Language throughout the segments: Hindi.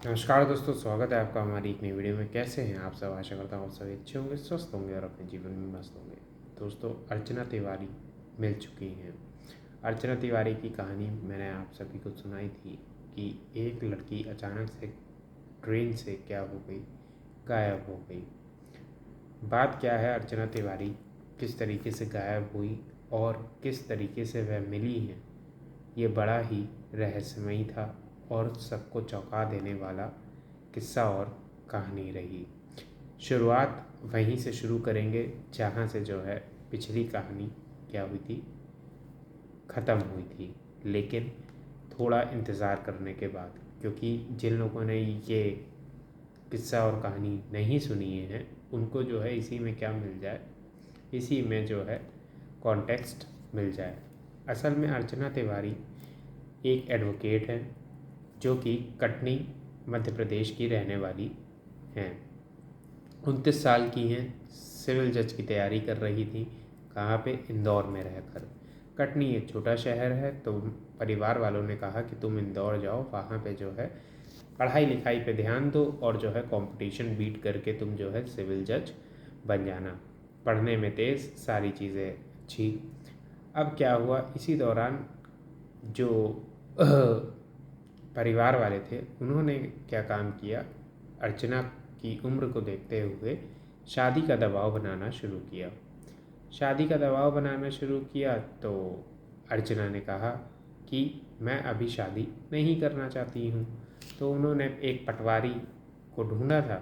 नमस्कार दोस्तों, स्वागत है आपका हमारी एक नई वीडियो में। कैसे हैं आप सब? आशा करता हूँ आप सभी अच्छे होंगे, स्वस्थ होंगे और अपने जीवन में मस्त होंगे। दोस्तों, अर्चना तिवारी मिल चुकी हैं। अर्चना तिवारी की कहानी मैंने आप सभी को सुनाई थी कि एक लड़की अचानक से ट्रेन से क्या हो गई, गायब हो गई। बात क्या है, अर्चना तिवारी किस तरीके से गायब हुई और किस तरीके से वह मिली है, ये बड़ा ही रहस्यमयी था और सबको चौंका देने वाला किस्सा और कहानी रही। शुरुआत वहीं से शुरू करेंगे जहाँ से जो है पिछली कहानी क्या हुई थी, ख़त्म हुई थी। लेकिन थोड़ा इंतज़ार करने के बाद, क्योंकि जिन लोगों ने ये किस्सा और कहानी नहीं सुनी है उनको जो है इसी में क्या मिल जाए, इसी में जो है कॉन्टेक्स्ट मिल जाए। असल में अर्चना तिवारी एक एडवोकेट है जो कि कटनी मध्य प्रदेश की रहने वाली हैं। 29 साल की हैं, सिविल जज की तैयारी कर रही थी। कहाँ पे? इंदौर में रहकर। कटनी एक छोटा शहर है, तो परिवार वालों ने कहा कि तुम इंदौर जाओ, वहाँ पे जो है पढ़ाई लिखाई पे ध्यान दो और जो है कंपटीशन बीट करके तुम जो है सिविल जज बन जाना। पढ़ने में तेज़, सारी चीज़ें अच्छी। अब क्या हुआ, इसी दौरान जो परिवार वाले थे उन्होंने क्या काम किया, अर्चना की उम्र को देखते हुए शादी का दबाव बनाना शुरू किया। शादी का दबाव बनाना शुरू किया तो अर्चना ने कहा कि मैं अभी शादी नहीं करना चाहती हूँ। तो उन्होंने एक पटवारी को ढूंढा था,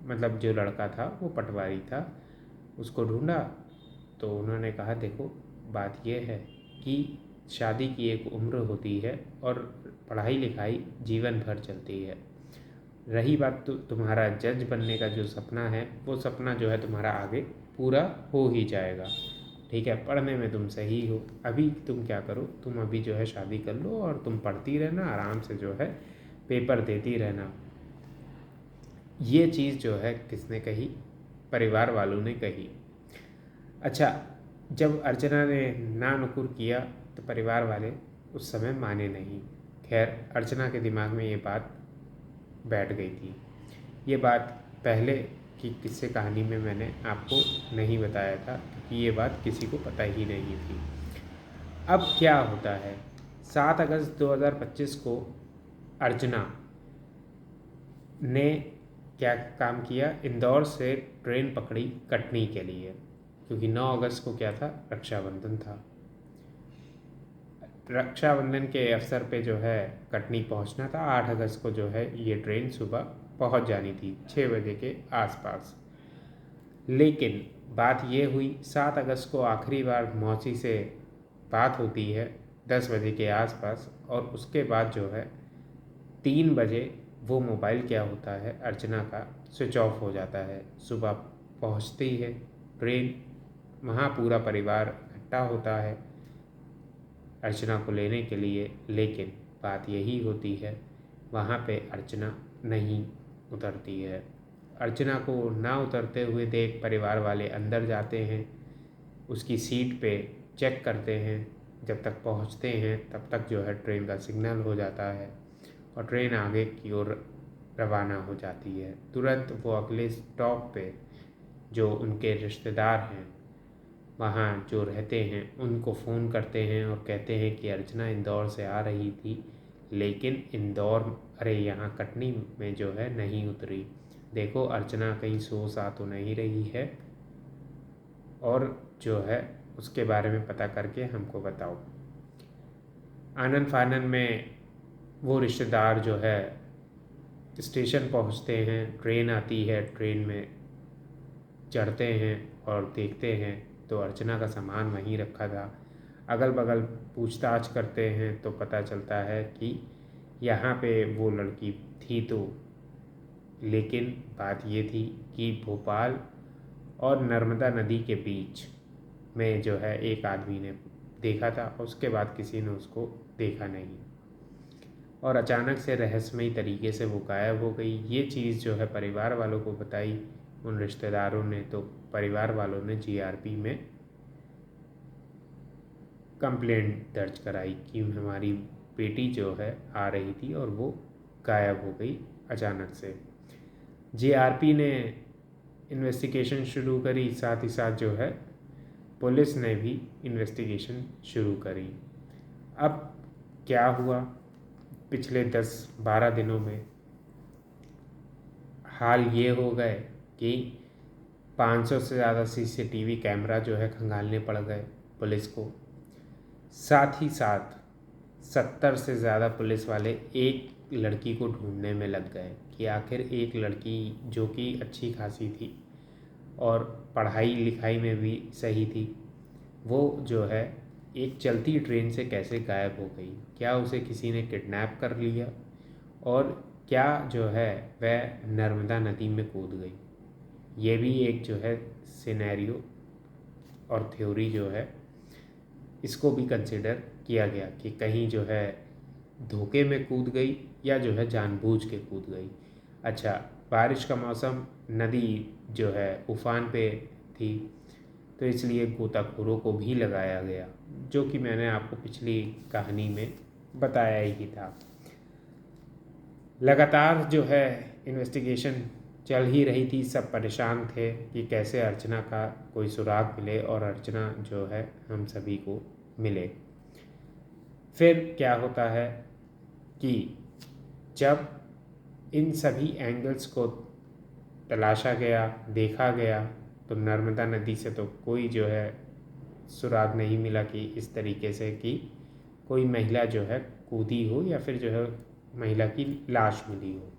मतलब जो लड़का था वो पटवारी था, उसको ढूंढा। तो उन्होंने कहा देखो, बात यह है कि शादी की एक उम्र होती है और पढ़ाई लिखाई जीवन भर चलती है। रही बात तो तुम्हारा जज बनने का जो सपना है, वो सपना जो है तुम्हारा आगे पूरा हो ही जाएगा। ठीक है, पढ़ने में तुम सही हो। अभी तुम क्या करो, तुम अभी जो है शादी कर लो और तुम पढ़ती रहना, आराम से जो है पेपर देती रहना। ये चीज़ जो है किसने कही? परिवार वालों ने कही। अच्छा, जब अर्चना ने ना नुकुर किया तो परिवार वाले उस समय माने नहीं। खैर, अर्चना के दिमाग में ये बात बैठ गई थी। ये बात पहले की किस्से कहानी में मैंने आपको नहीं बताया था, क्योंकि ये बात किसी को पता ही नहीं थी। अब क्या होता है, 7 अगस्त 2025 को अर्चना ने क्या काम किया, इंदौर से ट्रेन पकड़ी कटनी के लिए, क्योंकि 9 अगस्त को क्या था, रक्षाबंधन था। रक्षाबंधन के अवसर पे जो है कटनी पहुंचना था। 8 अगस्त को जो है ये ट्रेन सुबह पहुंच जानी थी 6 बजे के आसपास। लेकिन बात ये हुई, 7 अगस्त को आखिरी बार मौसी से बात होती है 10 बजे के आसपास, और उसके बाद जो है 3 बजे वो मोबाइल क्या होता है अर्चना का, स्विच ऑफ हो जाता है। सुबह पहुंचती है ट्रेन, वहाँ पूरा परिवार इकट्ठा होता है अर्चना को लेने के लिए। लेकिन बात यही होती है, वहाँ पे अर्चना नहीं उतरती है। अर्चना को ना उतरते हुए देख परिवार वाले अंदर जाते हैं, उसकी सीट पे चेक करते हैं। जब तक पहुँचते हैं तब तक जो है ट्रेन का सिग्नल हो जाता है और ट्रेन आगे की ओर रवाना हो जाती है। तुरंत वो अगले स्टॉप पे जो उनके रिश्तेदार हैं वहाँ जो रहते हैं उनको फ़ोन करते हैं और कहते हैं कि अर्चना इंदौर से आ रही थी, लेकिन इंदौर, अरे यहाँ कटनी में जो है नहीं उतरी। देखो अर्चना कहीं सो सा तो नहीं रही है, और जो है उसके बारे में पता करके हमको बताओ। आनन फानन में वो रिश्तेदार जो है स्टेशन पहुंचते हैं, ट्रेन आती है, ट्रेन में चढ़ते हैं और देखते हैं तो अर्चना का सामान वहीं रखा था। अगल बगल पूछताछ करते हैं तो पता चलता है कि यहाँ पे वो लड़की थी तो, लेकिन बात ये थी कि भोपाल और नर्मदा नदी के बीच में जो है एक आदमी ने देखा था, उसके बाद किसी ने उसको देखा नहीं और अचानक से रहस्यमयी तरीके से वो गायब हो गई। ये चीज़ जो है परिवार वालों को बताई उन रिश्तेदारों ने, तो परिवार वालों ने जीआरपी में कंप्लेंट दर्ज कराई कि हमारी बेटी जो है आ रही थी और वो गायब हो गई, अचानक से। जीआरपी ने इन्वेस्टिगेशन शुरू करी, साथ ही साथ जो है पुलिस ने भी इन्वेस्टिगेशन शुरू करी। अब क्या हुआ पिछले 10-12 दिनों में, हाल ये हो गए कि 500 से ज़्यादा सीसीटीवी कैमरा जो है खंगालने पड़ गए पुलिस को। साथ ही साथ 70 से ज़्यादा पुलिस वाले एक लड़की को ढूंढने में लग गए कि आखिर एक लड़की जो कि अच्छी खासी थी और पढ़ाई लिखाई में भी सही थी, वो जो है एक चलती ट्रेन से कैसे गायब हो गई। क्या उसे किसी ने किडनैप कर लिया और क्या जो है वह नर्मदा नदी में कूद गई। ये भी एक जो है सिनेरियो और थ्योरी जो है इसको भी कंसिडर किया गया कि कहीं जो है धोखे में कूद गई या जो है जानबूझ के कूद गई। अच्छा, बारिश का मौसम, नदी जो है उफान पे थी, तो इसलिए गोताखोरों को भी लगाया गया, जो कि मैंने आपको पिछली कहानी में बताया ही था। लगातार जो है इन्वेस्टिगेशन चल ही रही थी, सब परेशान थे कि कैसे अर्चना का कोई सुराग मिले और अर्चना जो है हम सभी को मिले। फिर क्या होता है कि जब इन सभी एंगल्स को तलाशा गया, देखा गया, तो नर्मदा नदी से तो कोई जो है सुराग नहीं मिला कि इस तरीके से कि कोई महिला जो है कूदी हो या फिर जो है महिला की लाश मिली हो।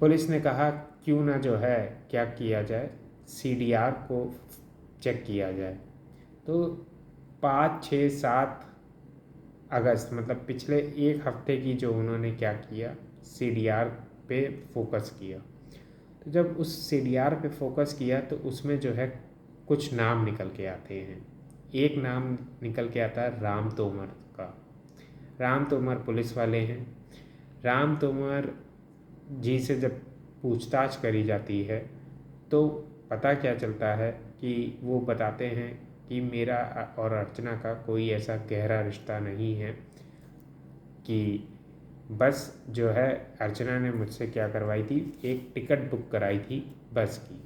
पुलिस ने कहा क्यों ना जो है क्या किया जाए, सीडीआर को चेक किया जाए। तो 5, 6, 7 अगस्त मतलब पिछले एक हफ्ते की जो उन्होंने क्या किया, सीडीआर पे फोकस किया। तो जब उस सीडीआर पे फोकस किया तो उसमें जो है कुछ नाम निकल के आते हैं। एक नाम निकल के आता है राम तोमर का। राम तोमर पुलिस वाले हैं। राम तोमर जी से जब पूछताछ करी जाती है तो पता क्या चलता है कि वो बताते हैं कि मेरा और अर्चना का कोई ऐसा गहरा रिश्ता नहीं है, कि बस जो है अर्चना ने मुझसे क्या करवाई थी, एक टिकट बुक कराई थी बस की,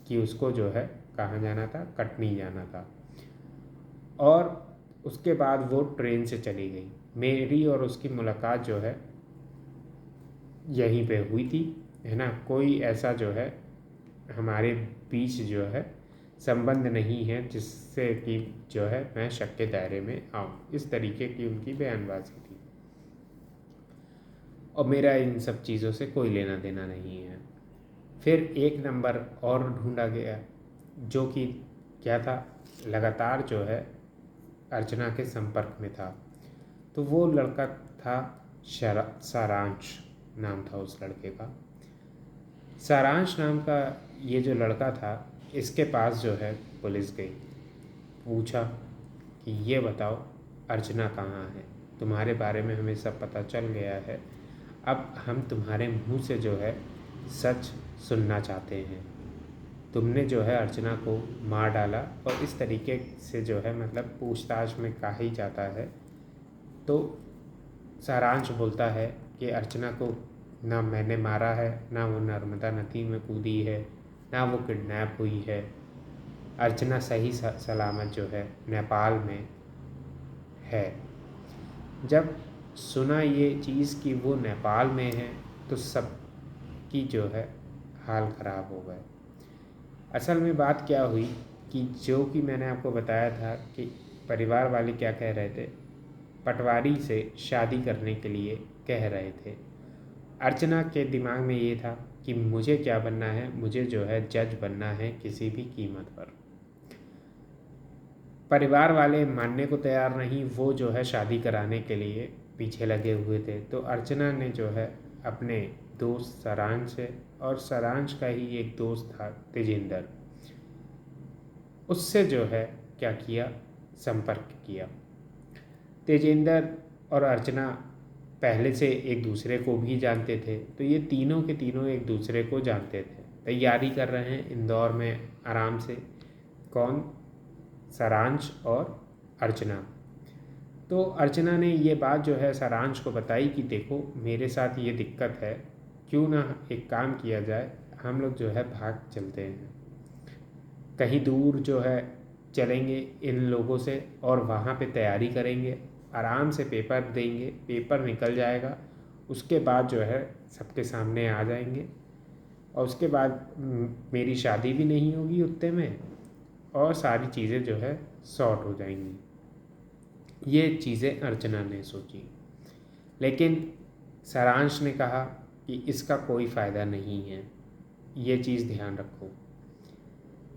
कि उसको जो है कहाँ जाना था, कटनी जाना था, और उसके बाद वो ट्रेन से चली गई। मेरी और उसकी मुलाकात जो है यहीं पे हुई थी, है ना। कोई ऐसा जो है हमारे बीच जो है संबंध नहीं है जिससे कि जो है मैं शक के दायरे में आऊँ, इस तरीके की उनकी बयानबाजी थी। और मेरा इन सब चीज़ों से कोई लेना देना नहीं है। फिर एक नंबर और ढूंढा गया जो कि क्या था, लगातार जो है अर्चना के संपर्क में था। तो वो लड़का था सारांश नाम था उस लड़के का। सारांश नाम का ये जो लड़का था, इसके पास जो है पुलिस गई, पूछा कि ये बताओ अर्चना कहाँ है, तुम्हारे बारे में हमें सब पता चल गया है, अब हम तुम्हारे मुंह से जो है सच सुनना चाहते हैं। तुमने जो है अर्चना को मार डाला, और इस तरीके से जो है मतलब पूछताछ में कहा ही जाता है। तो सारांश बोलता है कि अर्चना को ना मैंने मारा है, ना वो नर्मदा नदी में कूदी है, ना वो किडनैप हुई है। अर्चना सही सलामत जो है नेपाल में है। जब सुना ये चीज़ कि वो नेपाल में है तो सब की जो है हाल ख़राब हो गए। असल में बात क्या हुई कि जो कि मैंने आपको बताया था कि परिवार वाले क्या कह रहे थे, पटवारी से शादी करने के लिए कह रहे थे। अर्चना के दिमाग में ये था कि मुझे क्या बनना है, मुझे जो है जज बनना है किसी भी कीमत पर। परिवार वाले मानने को तैयार नहीं, वो जो है शादी कराने के लिए पीछे लगे हुए थे। तो अर्चना ने जो है अपने दोस्त सारांश से, और सारांश का ही एक दोस्त था तेजेंद्र, उससे जो है क्या किया, संपर्क किया। तेजेंद्र और अर्चना पहले से एक दूसरे को भी जानते थे, तो ये तीनों के तीनों एक दूसरे को जानते थे। तैयारी कर रहे हैं इंदौर में आराम से। कौन? सारांश और अर्चना। तो अर्चना ने ये बात जो है सारांश को बताई कि देखो मेरे साथ ये दिक्कत है, क्यों ना एक काम किया जाए, हम लोग जो है भाग चलते हैं, कहीं दूर जो है चलेंगे इन लोगों से और वहाँ पे तैयारी करेंगे, आराम से पेपर देंगे, पेपर निकल जाएगा, उसके बाद जो है सबके सामने आ जाएंगे और उसके बाद मेरी शादी भी नहीं होगी उतने में और सारी चीज़ें जो है सॉर्ट हो जाएंगी। ये चीज़ें अर्चना ने सोची, लेकिन सारांश ने कहा कि इसका कोई फ़ायदा नहीं है, ये चीज़ ध्यान रखो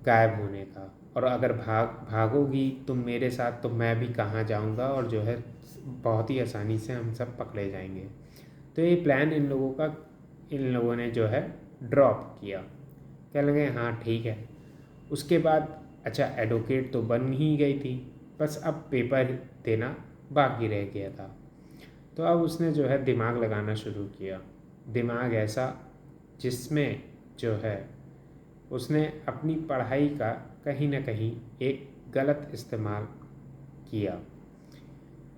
गायब होने का, और अगर भागोगी तुम मेरे साथ तो मैं भी कहाँ जाऊँगा और जो है बहुत ही आसानी से हम सब पकड़े जाएंगे। तो ये प्लान इन लोगों ने जो है ड्रॉप किया, क्या लगे हाँ ठीक है। उसके बाद अच्छा एडवोकेट तो बन ही गई थी, बस अब पेपर देना बाकी रह गया था। तो अब उसने जो है दिमाग लगाना शुरू किया, दिमाग ऐसा जिसमें जो है उसने अपनी पढ़ाई का कहीं ना कहीं एक गलत इस्तेमाल किया।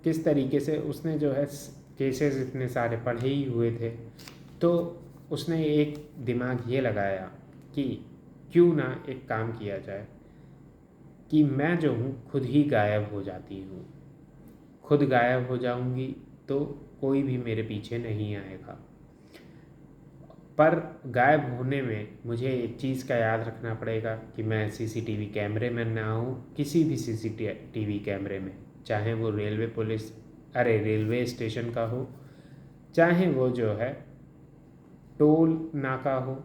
किस तरीके से उसने जो है केसेस इतने सारे पढ़े ही हुए थे, तो उसने एक दिमाग ये लगाया कि क्यों ना एक काम किया जाए कि मैं जो हूँ खुद ही गायब हो जाती हूँ, खुद गायब हो जाऊँगी तो कोई भी मेरे पीछे नहीं आएगा। पर गायब होने में मुझे एक चीज़ का याद रखना पड़ेगा कि मैं सीसीटीवी कैमरे में ना हूँ, किसी भी सीसीटीवी कैमरे में, चाहे वो रेलवे स्टेशन का हो, चाहे वो जो है टोल नाका हो,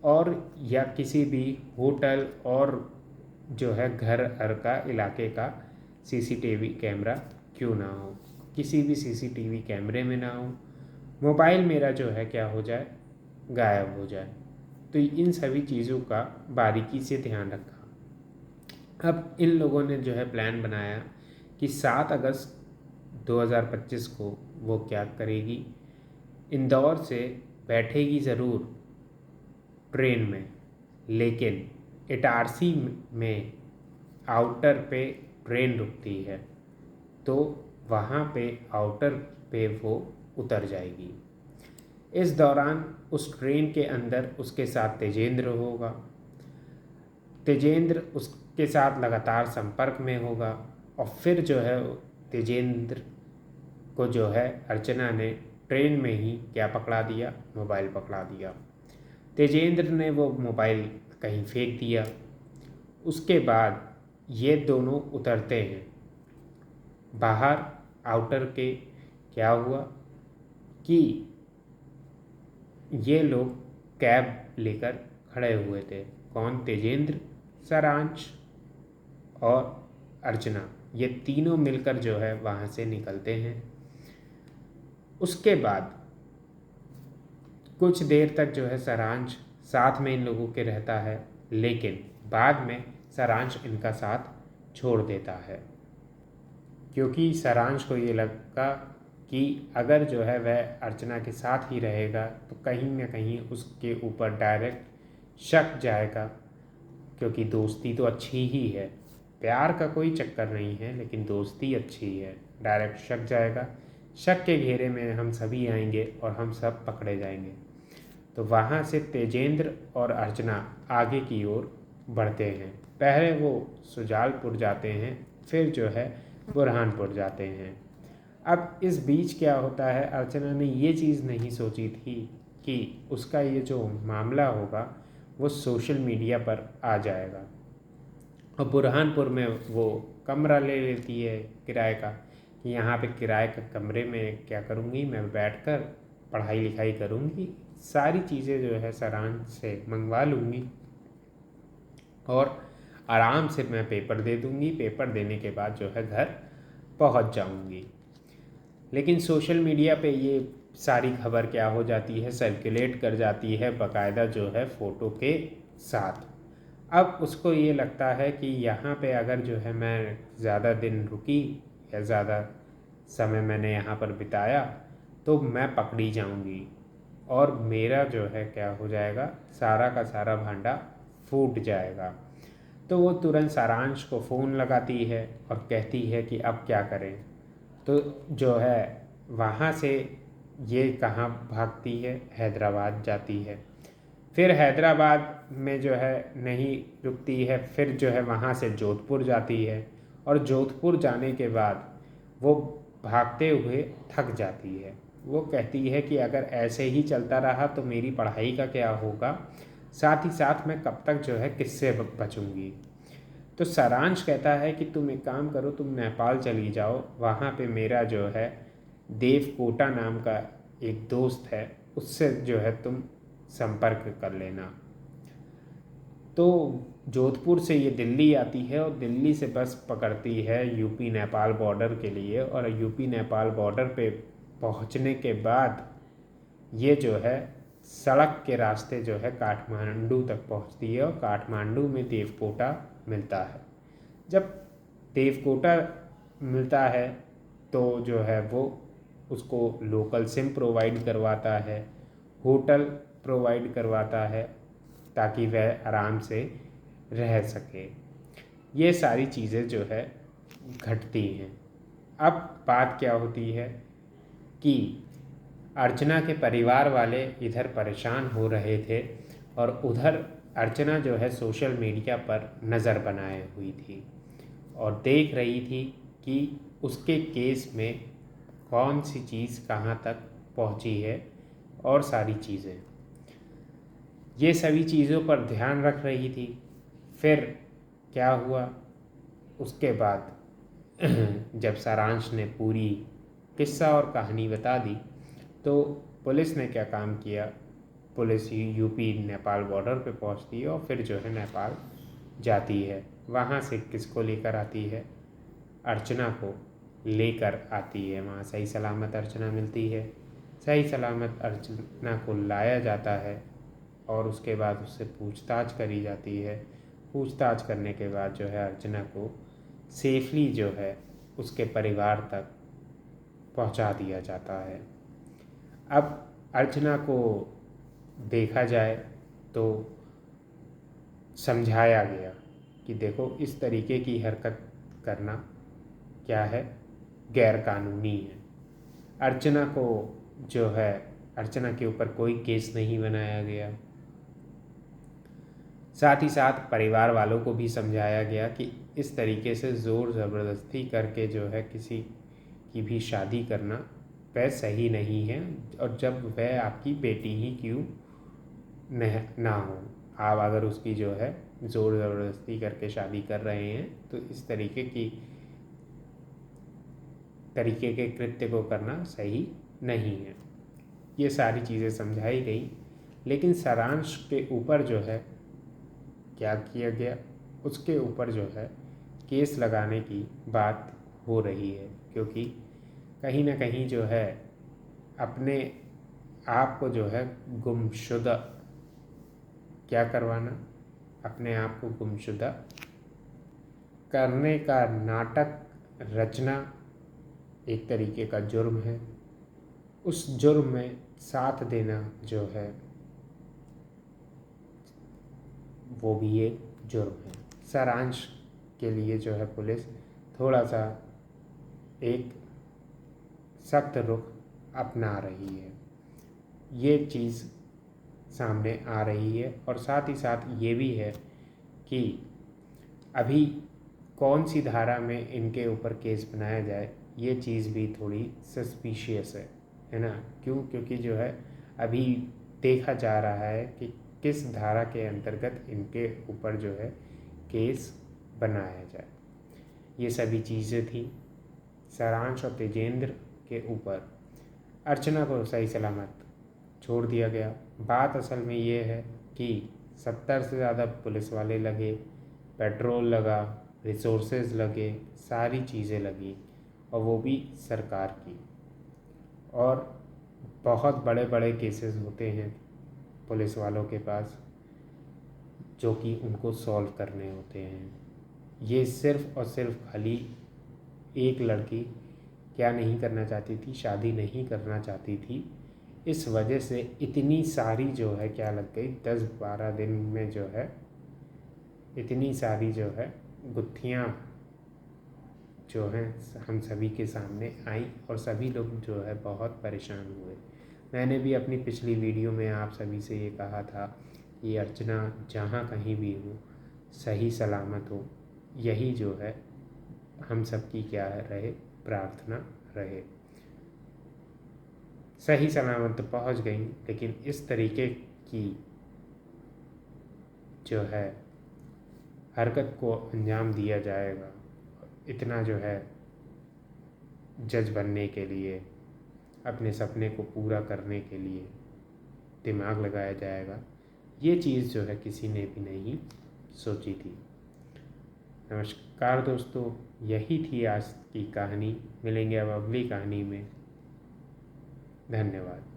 और या किसी भी होटल और जो है घर का इलाके का सीसीटीवी कैमरा क्यों ना हो, किसी भी सीसीटीवी कैमरे में ना हो, मोबाइल मेरा जो है क्या हो जाए, गायब हो जाए। तो इन सभी चीज़ों का बारीकी से ध्यान रखा। अब इन लोगों ने जो है प्लान बनाया कि 7 अगस्त 2025 को वो क्या करेगी, इंदौर से बैठेगी ज़रूर ट्रेन में, लेकिन इटारसी में आउटर पे ट्रेन रुकती है, तो वहाँ पे आउटर पे वो उतर जाएगी। इस दौरान उस ट्रेन के अंदर उसके साथ तेजेंद्र होगा, तेजेंद्र उसके साथ लगातार संपर्क में होगा, और फिर जो है तेजेंद्र को जो है अर्चना ने ट्रेन में ही क्या पकड़ा दिया, मोबाइल पकड़ा दिया। तेजेंद्र ने वो मोबाइल कहीं फेंक दिया। उसके बाद ये दोनों उतरते हैं बाहर आउटर के। क्या हुआ कि ये लोग कैब लेकर खड़े हुए थे, कौन, तेजेंद्र, सारांश और अर्चना, ये तीनों मिलकर जो है वहाँ से निकलते हैं। उसके बाद कुछ देर तक जो है सारांश साथ में इन लोगों के रहता है, लेकिन बाद में सारांश इनका साथ छोड़ देता है, क्योंकि सारांश को ये लगा कि अगर जो है वह अर्चना के साथ ही रहेगा तो कहीं ना कहीं उसके ऊपर डायरेक्ट शक जाएगा, क्योंकि दोस्ती तो अच्छी ही है, प्यार का कोई चक्कर नहीं है, लेकिन दोस्ती अच्छी है, डायरेक्ट शक जाएगा, शक के घेरे में हम सभी आएंगे और हम सब पकड़े जाएंगे। तो वहाँ से तेजेंद्र और अर्चना आगे की ओर बढ़ते हैं। पहले वो सुजालपुर जाते हैं, फिर जो है बुरहानपुर जाते हैं। अब इस बीच क्या होता है, अर्चना ने ये चीज़ नहीं सोची थी कि उसका ये जो मामला होगा वो सोशल मीडिया पर आ जाएगा, और बुरहानपुर में वो कमरा ले लेती है किराए का, कि यहाँ पे किराए का कमरे में क्या करूँगी, मैं बैठकर पढ़ाई लिखाई करूँगी, सारी चीज़ें जो है सारांश से मंगवा लूँगी और आराम से मैं पेपर दे दूँगी, पेपर देने के बाद जो है घर पहुँच जाऊँगी। लेकिन सोशल मीडिया पे ये सारी खबर क्या हो जाती है, सर्कुलेट कर जाती है बाकायदा जो है फ़ोटो के साथ। अब उसको ये लगता है कि यहाँ पे अगर जो है मैं ज़्यादा दिन रुकी या ज़्यादा समय मैंने यहाँ पर बिताया तो मैं पकड़ी जाऊँगी और मेरा जो है क्या हो जाएगा, सारा का सारा भांडा फूट जाएगा। तो वो तुरंत सारांश को फ़ोन लगाती है और कहती है कि अब क्या करें। तो जो है वहाँ से ये कहाँ भागती है, हैदराबाद जाती है। फिर हैदराबाद में जो है नहीं रुकती है, फिर जो है वहाँ से जोधपुर जाती है, और जोधपुर जाने के बाद वो भागते हुए थक जाती है। वो कहती है कि अगर ऐसे ही चलता रहा तो मेरी पढ़ाई का क्या होगा, साथ ही साथ मैं कब तक जो है किससे बचूंगी। तो सारांश कहता है कि तुम एक काम करो, तुम नेपाल चली जाओ, वहाँ पे मेरा जो है देवकोटा नाम का एक दोस्त है, उससे जो है तुम संपर्क कर लेना। तो जोधपुर से ये दिल्ली आती है और दिल्ली से बस पकड़ती है यूपी नेपाल बॉर्डर के लिए, और यूपी नेपाल बॉर्डर पे पहुंचने के बाद ये जो है सड़क के रास्ते जो है काठमांडू तक पहुंचती है, और काठमांडू में देवकोटा मिलता है। जब देवकोटा मिलता है तो जो है वो उसको लोकल सिम प्रोवाइड करवाता है, होटल प्रोवाइड करवाता है, ताकि वह आराम से रह सके। ये सारी चीज़ें जो है घटती हैं। अब बात क्या होती है कि अर्चना के परिवार वाले इधर परेशान हो रहे थे, और उधर अर्चना जो है सोशल मीडिया पर नज़र बनाए हुई थी और देख रही थी कि उसके केस में कौन सी चीज़ कहाँ तक पहुँची है और सारी चीज़ें, ये सभी चीज़ों पर ध्यान रख रही थी। फिर क्या हुआ उसके बाद जब सारांश ने पूरी किस्सा और कहानी बता दी, तो पुलिस ने क्या काम किया, पुलिस यूपी नेपाल बॉर्डर पे पहुंचती है और फिर जो है नेपाल जाती है। वहाँ से किसको लेकर आती है, अर्चना को लेकर आती है। वहाँ सही सलामत अर्चना मिलती है, सही सलामत अर्चना को लाया जाता है और उसके बाद उससे पूछताछ करी जाती है। पूछताछ करने के बाद जो है अर्चना को सेफली जो है उसके परिवार तक पहुंचा दिया जाता है। अब अर्चना को देखा जाए तो समझाया गया कि देखो इस तरीके की हरकत करना क्या है, गैर कानूनी है। अर्चना को जो है अर्चना के ऊपर कोई केस नहीं बनाया गया। साथ ही साथ परिवार वालों को भी समझाया गया कि इस तरीके से ज़ोर ज़बरदस्ती करके जो है किसी की भी शादी करना वह सही नहीं है, और जब वह आपकी बेटी ही क्यों ना हो, आप अगर उसकी जो है ज़ोर ज़बरदस्ती करके शादी कर रहे हैं तो इस तरीके के कृत्य को करना सही नहीं है। ये सारी चीज़ें समझाई गई, लेकिन सारांश के ऊपर जो है क्या किया गया, उसके ऊपर जो है केस लगाने की बात हो रही है, क्योंकि कहीं ना कहीं जो है अपने आप को जो है गुमशुदा क्या करवाना, अपने आप को गुमशुदा करने का नाटक रचना एक तरीके का जुर्म है। उस जुर्म में साथ देना जो है वो भी एक जुर्म है। सारांश के लिए जो है पुलिस थोड़ा सा एक सख्त रुख अपना रही है, ये चीज़ सामने आ रही है। और साथ ही साथ ये भी है कि अभी कौन सी धारा में इनके ऊपर केस बनाया जाए, ये चीज़ भी थोड़ी सस्पिशियस है ना। क्योंकि जो है अभी देखा जा रहा है कि किस धारा के अंतर्गत इनके ऊपर जो है केस बनाया जाए। ये सभी चीज़ें थी सारांश और तेजेंद्र के ऊपर। अर्चना को सही सलामत छोड़ दिया गया। बात असल में ये है कि 70 से ज़्यादा पुलिस वाले लगे, पेट्रोल लगा, रिसोर्सेज लगे, सारी चीज़ें लगी, और वो भी सरकार की। और बहुत बड़े बड़े केसेस होते हैं पुलिस वालों के पास जो कि उनको सॉल्व करने होते हैं। ये सिर्फ़ और सिर्फ खाली एक लड़की क्या नहीं करना चाहती थी, शादी नहीं करना चाहती थी, इस वजह से इतनी सारी जो है क्या लग गई, 10-12 दिन में जो है इतनी सारी जो है गुत्थियाँ जो हैं हम सभी के सामने आई और सभी लोग जो है बहुत परेशान हुए। मैंने भी अपनी पिछली वीडियो में आप सभी से ये कहा था कि अर्चना जहाँ कहीं भी हो सही सलामत हो, यही जो है हम सब की क्या रहे, प्रार्थना रहे। सही सलामत तो पहुँच गई, लेकिन इस तरीके की जो है हरकत को अंजाम दिया जाएगा, इतना जो है जज बनने के लिए, अपने सपने को पूरा करने के लिए दिमाग लगाया जाएगा, ये चीज़ जो है किसी ने भी नहीं सोची थी। नमस्कार दोस्तों, यही थी आज की कहानी। मिलेंगे अब अगली कहानी में। धन्यवाद।